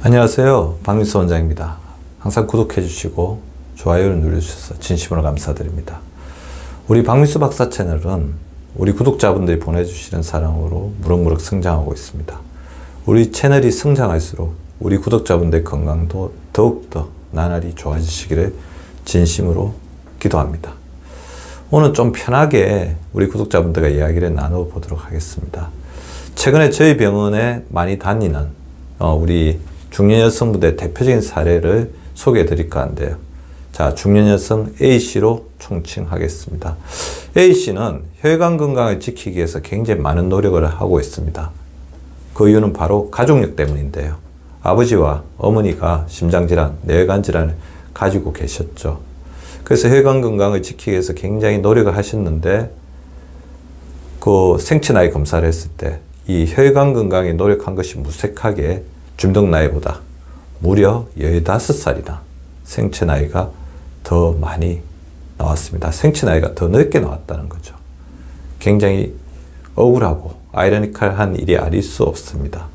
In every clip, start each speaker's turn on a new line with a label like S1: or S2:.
S1: 안녕하세요. 박민수 원장입니다. 항상 구독해 주시고 좋아요를 눌러주셔서 진심으로 감사드립니다. 우리 박민수 박사 채널은 우리 구독자분들이 보내주시는 사랑으로 무럭무럭 성장하고 있습니다. 우리 채널이 성장할수록 우리 구독자분들의 건강도 더욱더 나날이 좋아지시기를 진심으로 기도합니다. 오늘 좀 편하게 우리 구독자분들과 이야기를 나눠보도록 하겠습니다. 최근에 저희 병원에 많이 다니는 우리 중년 여성분들의 대표적인 사례를 소개해 드릴까 하는데요. 자, 중년 여성 A씨로 총칭하겠습니다. A씨는 혈관 건강을 지키기 위해서 굉장히 많은 노력을 하고 있습니다. 그 이유는 바로 가족력 때문인데요. 아버지와 어머니가 심장질환, 뇌혈관 질환을 가지고 계셨죠. 그래서 혈관 건강을 지키기 위해서 굉장히 노력을 하셨는데 그 생체 나이 검사를 했을 때 이 혈관 건강에 노력한 것이 무색하게 주민등 나이보다 무려 15살이나 생체 나이가 더 많이 나왔습니다. 생체 나이가 더 넓게 나왔다는 거죠. 굉장히 억울하고 아이러니컬한 일이 아닐 수 없습니다.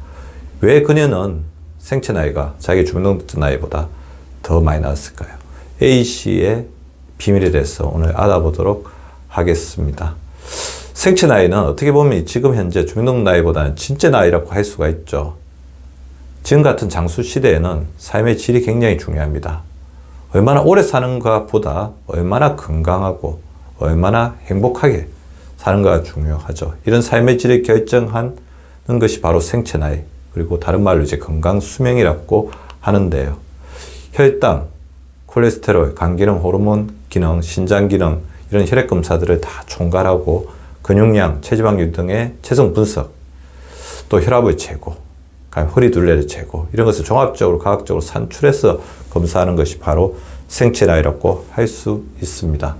S1: 왜 그녀는 생체 나이가 자기 주민등 나이보다 더 많이 나왔을까요? A씨의 비밀에 대해서 오늘 알아보도록 하겠습니다. 생체 나이는 어떻게 보면 지금 현재 주민등 나이보다는 진짜 나이라고 할 수가 있죠. 지금 같은 장수 시대에는 삶의 질이 굉장히 중요합니다. 얼마나 오래 사는가 보다 얼마나 건강하고 얼마나 행복하게 사는가가 중요하죠. 이런 삶의 질을 결정하는 것이 바로 생체 나이, 그리고 다른 말로 이제 건강 수명이라고 하는데요. 혈당, 콜레스테롤, 간 기능, 호르몬 기능, 신장 기능, 이런 혈액 검사들을 다 총괄하고 근육량, 체지방률 등의 체성 분석, 또 혈압을 재고, 허리 둘레를 재고, 이런 것을 종합적으로 과학적으로 산출해서 검사하는 것이 바로 생체 나이라고 할 수 있습니다.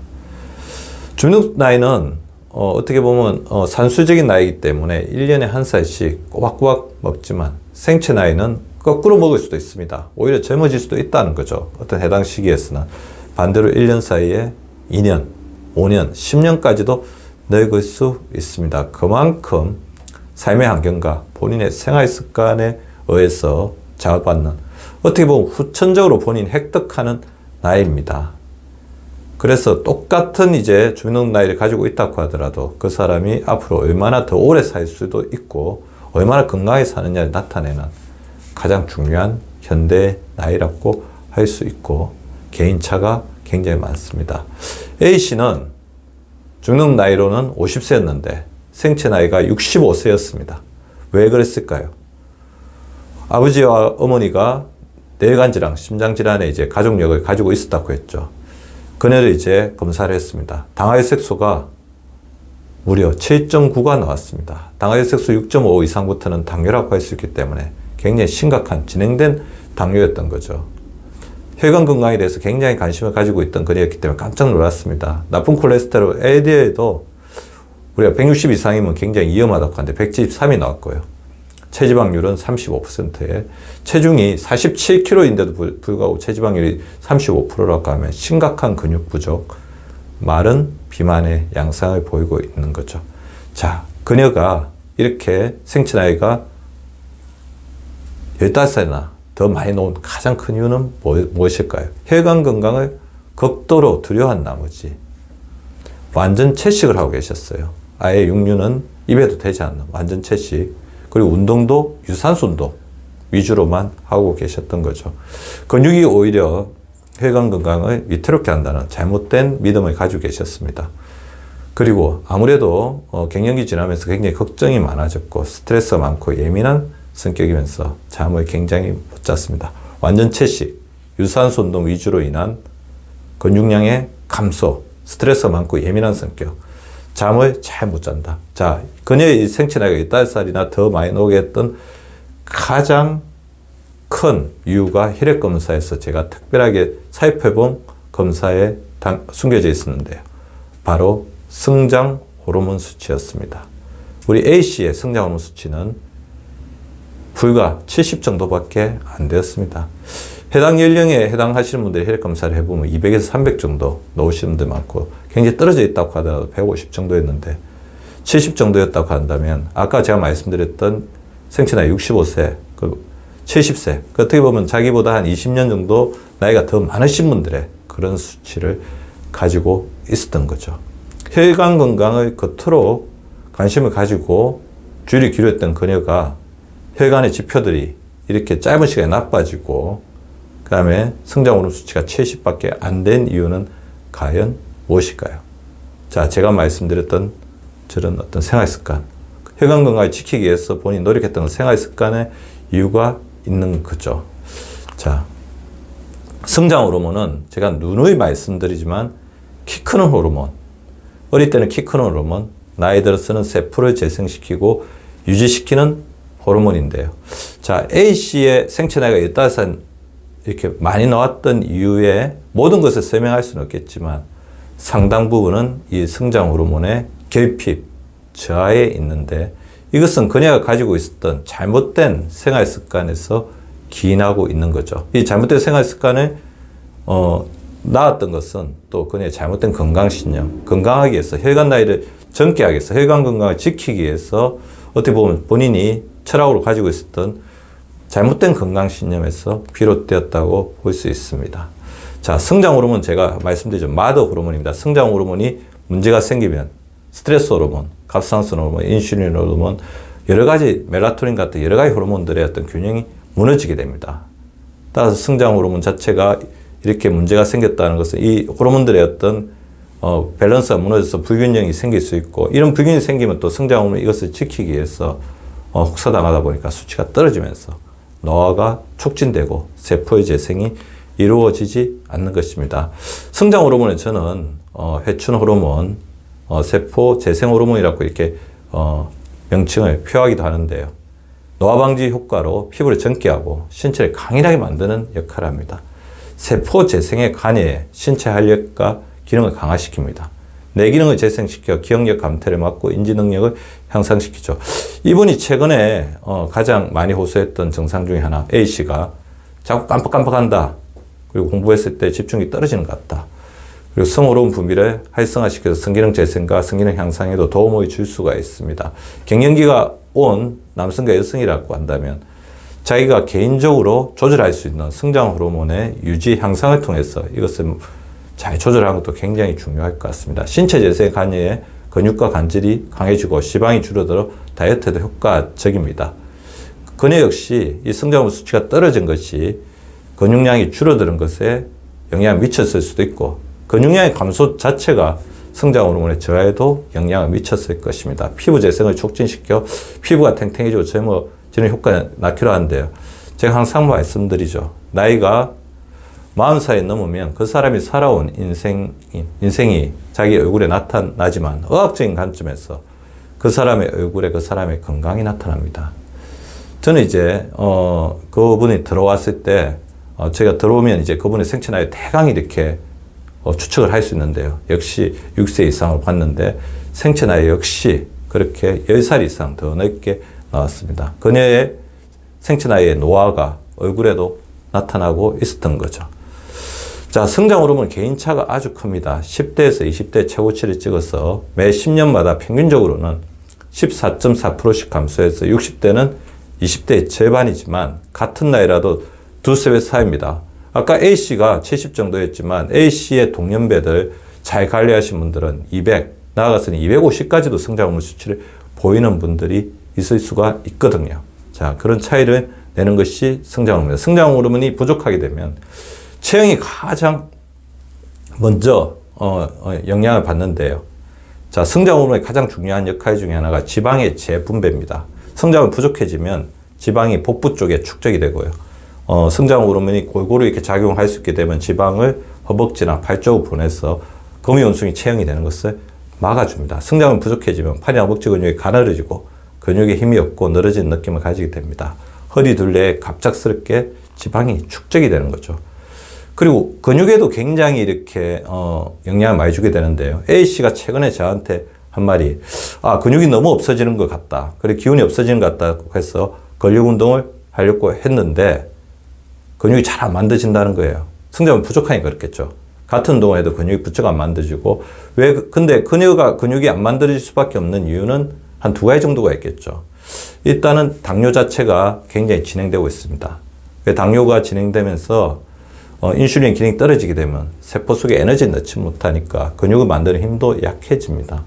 S1: 주민등 나이는 어떻게 보면 산술적인 나이이기 때문에 1년에 한 살씩 꼬박꼬박 먹지만 생체 나이는 거꾸로 먹을 수도 있습니다. 오히려 젊어질 수도 있다는 거죠. 어떤 해당 시기에서는. 반대로 1년 사이에 2년, 5년, 10년까지도 늙을 수 있습니다. 그만큼 삶의 환경과 본인의 생활 습관에 의해서 자극받는, 어떻게 보면 후천적으로 본인이 획득하는 나이입니다. 그래서 똑같은 이제 주민등 나이를 가지고 있다고 하더라도 그 사람이 앞으로 얼마나 더 오래 살 수도 있고 얼마나 건강하게 사느냐를 나타내는 가장 중요한 현대 나이라고 할 수 있고 개인차가 굉장히 많습니다. A씨는 주민등 나이로는 50세였는데 생체 나이가 65세였습니다. 왜 그랬을까요? 아버지와 어머니가 뇌혈관 질환, 심장 질환에 이제 가족력을 가지고 있었다고 했죠. 그녀를 이제 검사를 했습니다. 당화혈색소가 무려 7.9가 나왔습니다. 당화혈색소 6.5 이상부터는 당뇨라고 할 수 있기 때문에 굉장히 심각한 진행된 당뇨였던 거죠. 혈관 건강에 대해서 굉장히 관심을 가지고 있던 그녀였기 때문에 깜짝 놀랐습니다. 나쁜 콜레스테롤 LDL도 우리가 160 이상이면 굉장히 위험하다고 하는데 173이 나왔고요. 체지방률은 35%에 체중이 47kg인데도 불구하고 체지방률이 35%라고 하면 심각한 근육 부족, 마른 비만의 양상을 보이고 있는 거죠. 자, 그녀가 이렇게 생체 나이가 15살이나 더 많이 놓은 가장 큰 이유는 무엇일까요? 혈관 건강을 극도로 두려워한 나머지 완전 채식을 하고 계셨어요. 아예 육류는 입에도 대지 않는 완전 채식, 그리고 운동도 유산소 운동 위주로만 하고 계셨던 거죠. 근육이 오히려 혈관 건강을 위태롭게 한다는 잘못된 믿음을 가지고 계셨습니다. 그리고 아무래도 갱년기 지나면서 굉장히 걱정이 많아졌고 스트레스가 많고 예민한 성격이면서 잠을 굉장히 못 잤습니다. 완전 채식, 유산소 운동 위주로 인한 근육량의 감소, 스트레스가 많고 예민한 성격, 잠을 잘 못 잔다. 자, 그녀의 생체 나이가 15살이나 더 많이 나오게 했던 가장 큰 이유가 혈액 검사에서 제가 특별하게 살펴본 검사에 숨겨져 있었는데요. 바로 성장 호르몬 수치였습니다. 우리 A씨의 성장 호르몬 수치는 불과 70 정도밖에 안 되었습니다. 해당 연령에 해당하시는 분들이 혈액 검사를 해보면 200에서 300 정도 나오시는 분들 많고 굉장히 떨어져 있다고 하더라도 150 정도였는데 70 정도였다고 한다면 아까 제가 말씀드렸던 생체 나이 65세, 70세. 어떻게 보면 자기보다 한 20년 정도 나이가 더 많으신 분들의 그런 수치를 가지고 있었던 거죠. 혈관 건강을 겉으로 관심을 가지고 주의를 기울였던 그녀가 혈관의 지표들이 이렇게 짧은 시간에 나빠지고 그 다음에 성장 호르몬 수치가 70밖에 안 된 이유는 과연 무엇일까요? 자, 제가 말씀드렸던 저런 어떤 생활 습관, 혈관 건강을 지키기 위해서 본인이 노력했던 생활 습관의 이유가 있는 거죠. 자, 성장 호르몬은 제가 누누이 말씀드리지만 키 크는 호르몬, 어릴 때는 키 크는 호르몬, 나이 들어서는 세포를 재생시키고 유지시키는 호르몬인데요. 자, A씨의 생체 나이가 15살 이렇게 많이 나왔던 이유에 모든 것을 설명할 수는 없겠지만 상당 부분은 이 성장 호르몬의 결핍, 저하에 있는데 이것은 그녀가 가지고 있었던 잘못된 생활 습관에서 기인하고 있는 거죠. 이 잘못된 생활 습관을 낳았던 것은 또 그녀의 잘못된 건강신념, 건강하기 위해서 혈관 나이를 젊게 하기 위해서 혈관 건강을 지키기 위해서 어떻게 보면 본인이 철학으로 가지고 있었던 잘못된 건강신념에서 비롯되었다고 볼 수 있습니다. 자, 성장 호르몬 제가 말씀드리죠. 마더 호르몬입니다. 성장 호르몬이 문제가 생기면 스트레스 호르몬, 갑상선 호르몬, 인슐린 호르몬, 여러 가지 멜라토닌 같은 여러 가지 호르몬들의 어떤 균형이 무너지게 됩니다. 따라서 성장 호르몬 자체가 이렇게 문제가 생겼다는 것은 이 호르몬들의 어떤 밸런스가 무너져서 불균형이 생길 수 있고 이런 불균형이 생기면 또 성장 호르몬 이것을 지키기 위해서 혹사당하다 보니까 수치가 떨어지면서 노화가 촉진되고 세포의 재생이 이루어지지 않는 것입니다. 성장 호르몬은 저는 회춘 호르몬, 세포 재생 호르몬이라고 이렇게 명칭을 표하기도 하는데요. 노화 방지 효과로 피부를 젊게 하고 신체를 강인하게 만드는 역할을 합니다. 세포 재생에 관여해 신체 활력과 기능을 강화시킵니다. 뇌 기능을 재생시켜 기억력 감퇴를 막고 인지 능력을 향상시키죠. 이분이 최근에 가장 많이 호소했던 증상 중에 하나, A씨가 자꾸 깜빡깜빡한다. 그리고 공부했을 때 집중이 떨어지는 것 같다. 그리고 성호르몬 분비를 활성화시켜서 성기능 재생과 성기능 향상에도 도움을 줄 수가 있습니다. 갱년기가 온 남성과 여성이라고 한다면 자기가 개인적으로 조절할 수 있는 성장 호르몬의 유지 향상을 통해서 이것을 잘 조절하는 것도 굉장히 중요할 것 같습니다. 신체 재생에 관여해 근육과 관절이 강해지고 지방이 줄어들어 다이어트에도 효과적입니다. 그녀 역시 이 성장 호르몬 수치가 떨어진 것이 근육량이 줄어드는 것에 영향을 미쳤을 수도 있고 근육량의 감소 자체가 성장 호르몬의 저하에도 영향을 미쳤을 것입니다. 피부 재생을 촉진시켜 피부가 탱탱해지고 젊어지는 효과가 낳기로 하는데요. 제가 항상 말씀드리죠. 나이가 40살이 넘으면 그 사람이 살아온 인생이 자기 얼굴에 나타나지만 의학적인 관점에서 그 사람의 얼굴에 그 사람의 건강이 나타납니다. 저는 이제 그분이 들어왔을 때 제가 들어오면 이제 그분의 생체 나이 대강 이렇게 추측을 할 수 있는데요. 역시 6세 이상으로 봤는데 생체 나이 역시 그렇게 10살 이상 더 넓게 나왔습니다. 그녀의 생체 나이의 노화가 얼굴에도 나타나고 있었던 거죠. 자, 성장 호르몬 개인차가 아주 큽니다. 10대에서 20대 최고치를 찍어서 매 10년마다 평균적으로는 14.4%씩 감소해서 60대는 20대의 절반이지만 같은 나이라도 두세 배 차이입니다. 아까 A씨가 70 정도였지만 A씨의 동년배들 잘 관리하신 분들은 200, 나아가서는 250까지도 성장 호르몬 수치를 보이는 분들이 있을 수가 있거든요. 자, 그런 차이를 내는 것이 성장 호르몬입니다. 성장 호르몬이 부족하게 되면 체형이 가장 먼저 영향을 받는데요. 자, 성장 호르몬의 가장 중요한 역할 중에 하나가 지방의 재분배입니다. 성장이 부족해지면 지방이 복부 쪽에 축적이 되고요. 성장 호르몬이 골고루 이렇게 작용할 수 있게 되면 지방을 허벅지나 팔 쪽으로 보내서 거미원숭이 체형이 되는 것을 막아줍니다. 성장이 부족해지면 팔이나 허벅지 근육이 가늘어지고 근육에 힘이 없고 늘어진 느낌을 가지게 됩니다. 허리 둘레에 갑작스럽게 지방이 축적이 되는 거죠. 그리고 근육에도 굉장히 이렇게 영향을 많이 주게 되는데요. A씨가 최근에 저한테 한 말이 근육이 너무 없어지는 것 같다. 그리고 기운이 없어지는 것 같다고 해서 근력 운동을 하려고 했는데 근육이 잘 안 만들어진다는 거예요. 성장은 부족하니까 그렇겠죠. 같은 운동을 해도 근육이 부쩍 안 만들어지고 근데 근육이 안 만들어질 수밖에 없는 이유는 한 두 가지 정도가 있겠죠. 일단은 당뇨 자체가 굉장히 진행되고 있습니다. 당뇨가 진행되면서 인슐린 기능이 떨어지게 되면 세포 속에 에너지를 넣지 못하니까 근육을 만드는 힘도 약해집니다.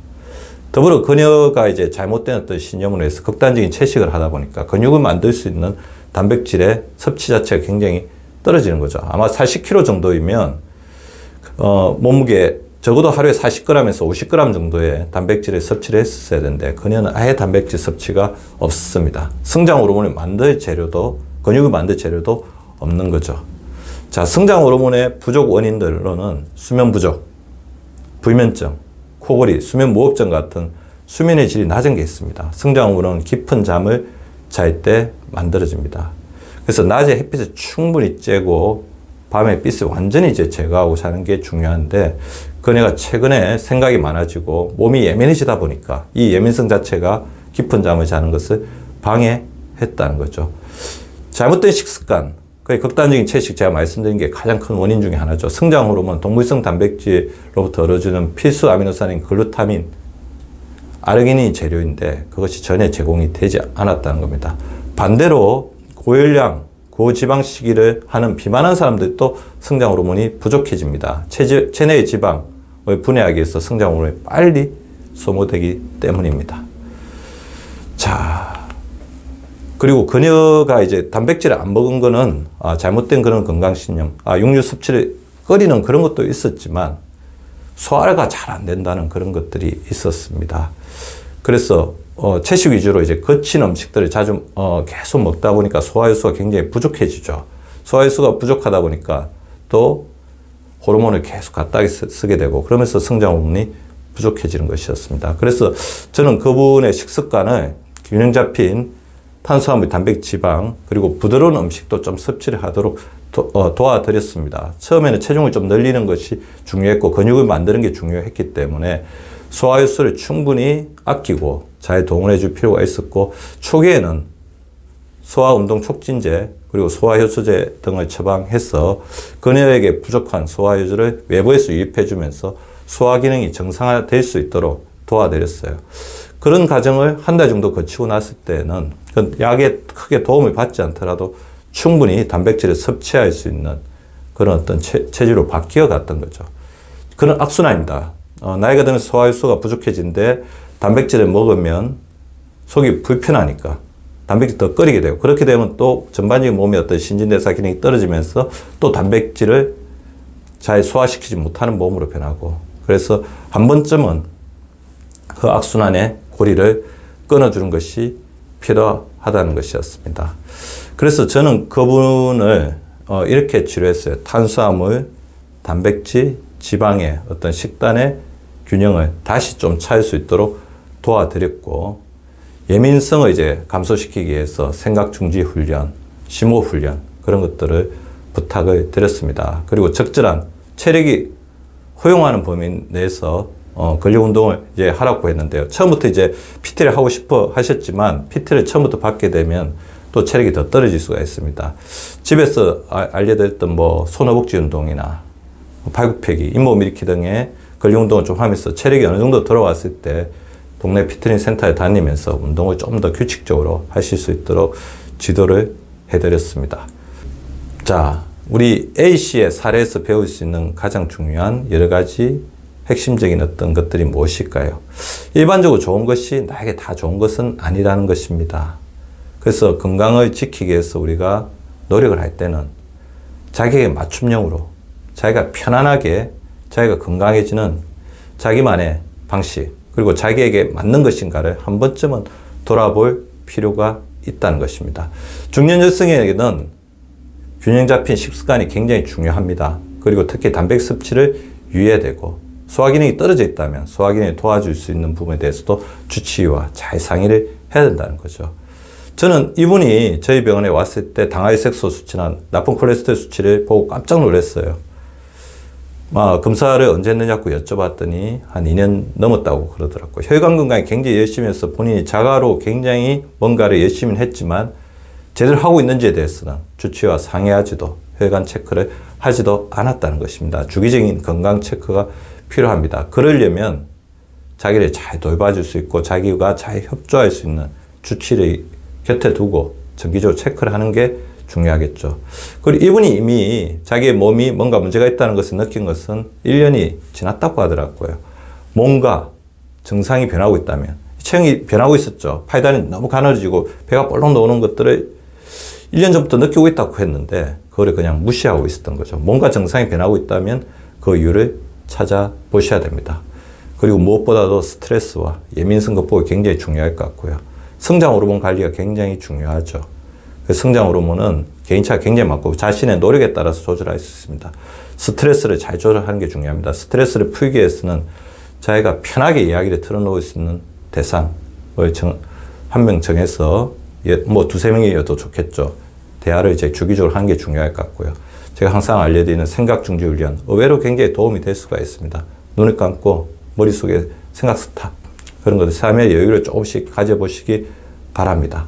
S1: 더불어 그녀가 이제 잘못된 어떤 신념으로 해서 극단적인 채식을 하다 보니까 근육을 만들 수 있는 단백질의 섭취 자체가 굉장히 떨어지는 거죠. 아마 40kg 정도이면 몸무게 적어도 하루에 40g에서 50g 정도의 단백질을 섭취를 했었어야 되는데 그녀는 아예 단백질 섭취가 없습니다. 성장 호르몬을 만들 재료도 근육을 만들 재료도 없는 거죠. 자, 성장 호르몬의 부족 원인들로는 수면 부족, 불면증, 코골이, 수면 무호흡증 같은 수면의 질이 낮은 게 있습니다. 성장 호르몬은 깊은 잠을 잘 때 만들어집니다. 그래서 낮에 햇빛을 충분히 쬐고 밤에 빛을 완전히 이제 제거하고 자는 게 중요한데 그녀가 최근에 생각이 많아지고 몸이 예민해지다 보니까 이 예민성 자체가 깊은 잠을 자는 것을 방해했다는 거죠. 잘못된 식습관, 거의 극단적인 채식 제가 말씀드린 게 가장 큰 원인 중에 하나죠. 성장 호르몬, 동물성 단백질로부터 얻어주는 필수 아미노산인 글루타민, 아르기닌이 재료인데 그것이 전혀 제공이 되지 않았다는 겁니다. 반대로 고열량, 고지방식이를 하는 비만한 사람들도 성장 호르몬이 부족해집니다. 체내의 지방을 분해하기 위해서 성장 호르몬이 빨리 소모되기 때문입니다. 자, 그리고 그녀가 이제 단백질을 안 먹은 거는 잘못된 그런 건강신념, 육류 섭취를 꺼리는 그런 것도 있었지만 소화가 잘 안 된다는 그런 것들이 있었습니다. 그래서 채식 위주로 이제 거친 음식들을 자주 계속 먹다 보니까 소화효소가 굉장히 부족해지죠. 소화효소가 부족하다 보니까 또 호르몬을 계속 갖다 쓰게 되고 그러면서 성장 호르몬이 부족해지는 것이었습니다. 그래서 저는 그분의 식습관을 균형 잡힌 탄수화물, 단백, 지방 그리고 부드러운 음식도 좀 섭취를 하도록 도와드렸습니다. 처음에는 체중을 좀 늘리는 것이 중요했고 근육을 만드는 게 중요했기 때문에 소화효소를 충분히 아끼고 잘 동원해 줄 필요가 있었고 초기에는 소화운동 촉진제 그리고 소화효소제 등을 처방해서 그녀에게 부족한 소화효소를 외부에서 유입해 주면서 소화 기능이 정상화될 수 있도록 도와드렸어요. 그런 과정을 한 달 정도 거치고 났을 때는 그 약에 크게 도움을 받지 않더라도 충분히 단백질을 섭취할 수 있는 그런 어떤 체질로 바뀌어 갔던 거죠. 그런 악순환입니다. 나이가 들면서 소화효소가 부족해진데 단백질을 먹으면 속이 불편하니까 단백질 더 끓이게 되고 그렇게 되면 또 전반적인 몸의 어떤 신진대사 기능이 떨어지면서 또 단백질을 잘 소화시키지 못하는 몸으로 변하고 그래서 한 번쯤은 그 악순환의 고리를 끊어주는 것이 필요하다는 것이었습니다. 그래서 저는 그분을 이렇게 치료했어요. 탄수화물, 단백질, 지방의 어떤 식단의 균형을 다시 좀 찾을 수 있도록 도와드렸고 예민성을 이제 감소시키기 위해서 생각중지 훈련, 심호 훈련 그런 것들을 부탁을 드렸습니다. 그리고 적절한 체력이 허용하는 범위 내에서 근력 운동을 이제 하라고 했는데요. 처음부터 이제 PT를 하고 싶어 하셨지만 PT를 처음부터 받게 되면 또 체력이 더 떨어질 수가 있습니다. 집에서 알려드렸던 뭐 손허벅지 운동이나 팔굽혀펴기, 잇몸 일으키 등의 근력 운동을 좀 하면서 체력이 어느 정도 들어왔을 때 동네 피트니스 센터에 다니면서 운동을 좀 더 규칙적으로 하실 수 있도록 지도를 해드렸습니다. 자, 우리 A씨의 사례에서 배울 수 있는 가장 중요한 여러 가지 핵심적인 어떤 것들이 무엇일까요? 일반적으로 좋은 것이 나에게 다 좋은 것은 아니라는 것입니다. 그래서 건강을 지키기 위해서 우리가 노력을 할 때는 자기에게 맞춤형으로 자기가 편안하게 자기가 건강해지는 자기만의 방식 그리고 자기에게 맞는 것인가를 한 번쯤은 돌아볼 필요가 있다는 것입니다. 중년 여성에게는 균형 잡힌 식습관이 굉장히 중요합니다. 그리고 특히 단백 섭취를 유의해야 되고 소화 기능이 떨어져 있다면 소화 기능을 도와줄 수 있는 부분에 대해서도 주치의와 잘 상의를 해야 된다는 거죠. 저는 이분이 저희 병원에 왔을 때 당화혈색소 수치나 나쁜 콜레스테롤 수치를 보고 깜짝 놀랐어요. 검사를 언제 했느냐고 여쭤봤더니 한 2년 넘었다고 그러더라고요. 혈관 건강에 굉장히 열심히 해서 본인이 자가로 굉장히 뭔가를 열심히 했지만 제대로 하고 있는지에 대해서는 주치의와 상의하지도 혈관 체크를 하지도 않았다는 것입니다. 주기적인 건강 체크가 필요합니다. 그러려면 자기를 잘 돌봐줄 수 있고 자기가 잘 협조할 수 있는 주치를 곁에 두고 정기적으로 체크를 하는 게 중요하겠죠. 그리고 이분이 이미 자기의 몸이 뭔가 문제가 있다는 것을 느낀 것은 1년이 지났다고 하더라고요. 뭔가 증상이 변하고 있다면, 체형이 변하고 있었죠. 팔다리 너무 가늘어지고 배가 볼록 나오는 것들을 1년 전부터 느끼고 있다고 했는데 그거를 그냥 무시하고 있었던 거죠. 뭔가 증상이 변하고 있다면 그 이유를 찾아보셔야 됩니다. 그리고 무엇보다도 스트레스와 예민성 극복이 굉장히 중요할 것 같고요. 성장 호르몬 관리가 굉장히 중요하죠. 성장 호르몬은 개인차가 굉장히 많고 자신의 노력에 따라서 조절할 수 있습니다. 스트레스를 잘 조절하는 게 중요합니다. 스트레스를 풀기 위해서는 자기가 편하게 이야기를 털어놓을 수 있는 대상을 한 명 정해서 뭐 두세 명이어도 좋겠죠. 대화를 이제 주기적으로 하는 게 중요할 것 같고요. 제가 항상 알려드리는 생각 중지 훈련, 의외로 굉장히 도움이 될 수가 있습니다. 눈을 감고 머릿속에 생각 스탑, 그런 것들 삶의 여유를 조금씩 가져보시기 바랍니다.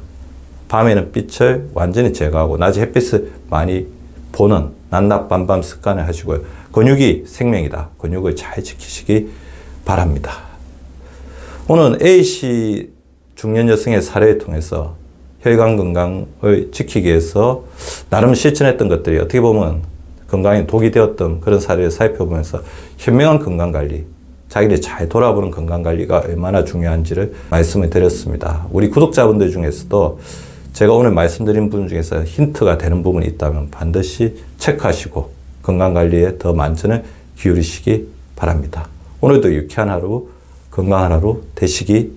S1: 밤에는 빛을 완전히 제거하고 낮에 햇빛을 많이 보는 난낮밤밤 습관을 하시고요. 근육이 생명이다. 근육을 잘 지키시기 바랍니다. 오늘 A씨 중년 여성의 사례를 통해서 혈관 건강을 지키기 위해서 나름 실천했던 것들이 어떻게 보면 건강에 독이 되었던 그런 사례를 살펴보면서 현명한 건강관리, 자기를 잘 돌아보는 건강관리가 얼마나 중요한지를 말씀을 드렸습니다. 우리 구독자분들 중에서도 제가 오늘 말씀드린 분 중에서 힌트가 되는 부분이 있다면 반드시 체크하시고 건강관리에 더 만전을 기울이시기 바랍니다. 오늘도 유쾌한 하루, 건강한 하루 되시기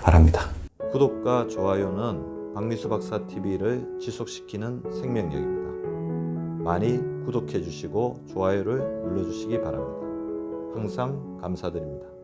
S1: 바랍니다. 구독과 좋아요는 박미수 박사 TV를 지속시키는 생명력입니다. 많이 구독해 주시고 좋아요를 눌러 주시기 바랍니다. 항상 감사드립니다.